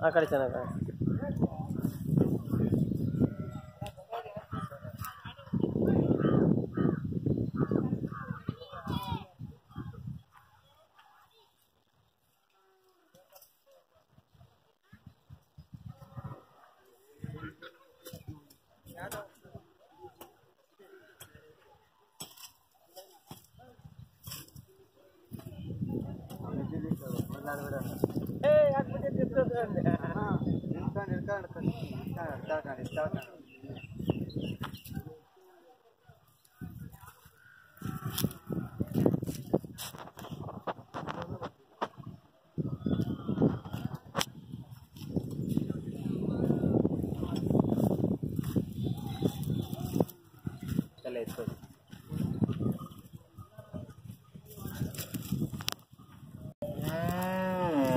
ಆ ಕಡೆ ಚೆನ್ನಾಗಿ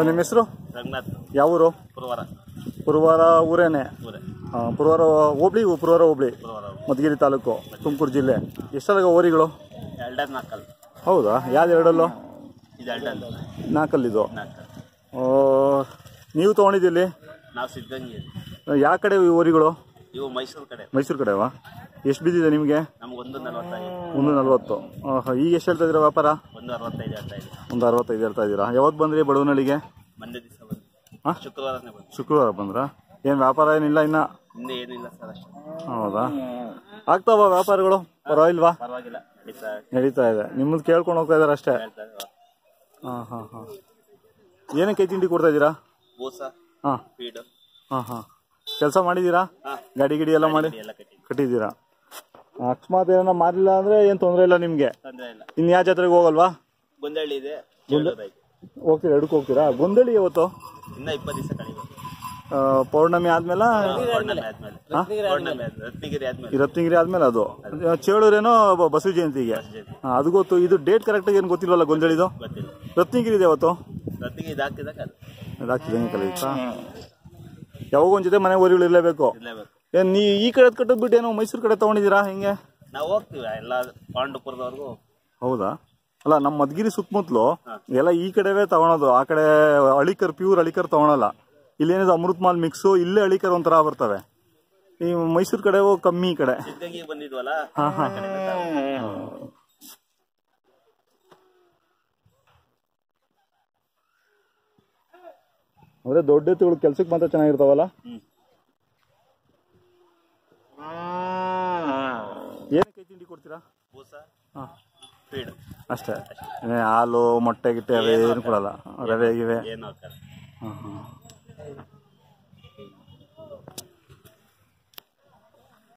ನಿಮ್ಮ ಹೆಸರು? ರಂಗನಾಥ್. ಯಾವ ಊರು? ಪುರವಾರ. ಪುರವಾರ ಊರೇನೆ? ಪುರವಾರ ಹೋಬಳಿ. ಪುರವಾರ ಹೋಬಳಿ, ಮಧುಗಿರಿ ತಾಲೂಕು, ತುಮಕೂರು ಜಿಲ್ಲೆ. ಎಷ್ಟಾಗ ಓರಿಗಳು? ಹೌದಾ? ಯಾವ್ದು ಎರಡಲ್ಲೋ? ನಾಲ್ಕಲ್ಲಿದು. ನೀವು ತೊಗೊಂಡಿದ್ದಿಲ್ಲಿ? ನಾವು ಸಿದ್ಧಗಂಗೆ. ಯಾವ ಕಡೆ ಈ ಓರಿಗಳು? ಇವು ಮೈಸೂರು ಕಡೆ. ಮೈಸೂರು ಕಡೆವಾ? ಎಷ್ಟು ಬಿದ್ದಿದೆ ನಿಮಗೆ? ನಮ್ಗೆ 140. 140. ಈಗ ಎಷ್ಟು ಹೇಳ್ತಾ ಇದ್ದೀರಾ ವ್ಯಾಪಾರ? 165 ಹೇಳ್ತಾ ಇದ್ದೀವಿ. 165 ಹೇಳ್ತಾ ಇದ್ದೀರಾ. ಯಾವತ್ತು ಬಂದ್ರಿ ಬಡವನಹಳ್ಳಿಗೆ? ಮೊನ್ನೆ ದಿವಸ ಬಂದು. ಶುಕ್ರವಾರನೇ ಬಂದು. ಶುಕ್ರವಾರ ಬಂದ್ರಾ? ಏನು ವ್ಯಾಪಾರ ಏನಿಲ್ಲ ಇನ್ನೂ ಏನಿಲ್ಲ ಸರ್ ಅಷ್ಟೇ. ಹೌದಾ? ಆಗ್ತಾವ ವ್ಯಾಪಾರಗಳು? ಪರವಾಗಿಲ್ವಾ? ಪರವಾಗಿಲ್ಲ, ನಡೀತಾ ಇದೆ. ನಿಮ್ಮದು ಕೇಳ್ಕೊಂಡು ಹೋಗ್ತಾ ಇದಾರೆ ಅಷ್ಟೇ? ಹಾಂ ಹಾಂ ಹಾಂ. ಏನಕ್ಕೆ ತಿಂಡಿ ಕೊಡ್ತಾ ಇದ್ದೀರಾ? ಹಾಂ ಹಾಂ ಹಾಂ. ಕೆಲಸ ಮಾಡಿದ್ದೀರಾ? ಗಾಡಿ ಗಿಡಿ ಎಲ್ಲ ಮಾಡಿ ಕಟ್ಟಿದ್ದೀರಾ? ಅಕಸ್ಮಾತ್ ಏನೋ ಮಾರಿಲ್ಲ ಅಂದ್ರೆ ಏನು ತೊಂದರೆ ಇಲ್ಲ ನಿಮಗೆ? ಇನ್ನು ಯಾವ ಜಾತ್ರೆಗೆ ಹೋಗಲ್ವಾ? ಗೊಂದಳ್ಳಿ ಇದೆ, ಹೋಗ್ತೀರಾ? ಎರಡಕ್ಕೆ ಹೋಗ್ತೀರಾ? ಗೊಂದಳ್ಳಿ ಯಾವತ್ತು? ಇನ್ನ 20 ದಿವಸ ಕಳಿಬೇಕು. ಪೌರ್ಣಮಿ ಆದ್ಮೇಲೆ? ರತ್ನಗಿರಿ ಆದ್ಮೇಲೆ. ಅದು ಚೇಳೂರೇನೋ ಬಸವ ಜಯಂತಿಗೆ. ಅದು ಗೊತ್ತು. ಇದು ಡೇಟ್ ಕರೆಕ್ಟ್ ಏನು ಗೊತ್ತಿಲ್ವಲ್ಲ ಗೊಂದಳಿದು? ರತ್ನಗಿರಿ ಇದೆ ಯಾವತ್ತು? ಇದಾಗ್ತಿದಂಗೆ ಕಲಿಯುತ್ತಾ? ಯಾವಾಗ ಒಂದ್ ಜೊತೆ ಮನೆ ಊರುಗಳು ಇರಲೇಬೇಕು. ಏನ್ ನೀ ಈ ಕಡೆ ಕಟ್ಟದ್ಬಿಟ್ಟು ಏನೋ ಮೈಸೂರು ಕಡೆ ತಗೊಂಡಿದ್ದೀರಾ? ಹಿಂಗೆ ನಾವು ಹೋಗ್ತೀವಿ ಎಲ್ಲ ಪಾಂಡುಪುರದವರೆಗೂ. ಹೌದಾ? ಅಲ್ಲ, ನಮ್ಮ ಮಧುಗಿರಿ ಸುತ್ತಮುತ್ತಲು ಎಲ್ಲ ಈ ಕಡೆವೇ ತಗೊಳೋದು. ಆ ಕಡೆ ಅಳಿಕರ್, ಪ್ಯೂರ್ ಅಳಿಕರ್ ತಗೊಳಲ್ಲ. ಇಲ್ಲೇನಿದೆ ಅಮೃತ್ ಮಾಲ್ ಮಿಕ್ಸು, ಇಲ್ಲೇ ಅಳಿಕರ್ ಒಂಥರ ಬರ್ತವೆ. ಈ ಮೈಸೂರು ಕಡೆ ಕಮ್ಮಿ. ಈ ಕಡೆ ಬಂದಿದ್ವಲ್ಲ. ಅಂದ್ರೆ ದೊಡ್ಡ ಎತ್ತುಗಳು ಕೆಲ್ಸಕ್ಕೆ ಮಾತ್ರ ಚೆನ್ನಾಗಿರ್ತಾವಲ್ಲ. ಏನಕ್ಕೆ ತಿಂಡಿ ಕೊಡ್ತೀರಾ? ಅಷ್ಟೇ. ಹಾಲು ಮೊಟ್ಟೆ ಗಿಟ್ಟೆ ಅವೇನು ಕೊಡಲ್ಲ? ರವೆ ಗಿವೆ? ಏನು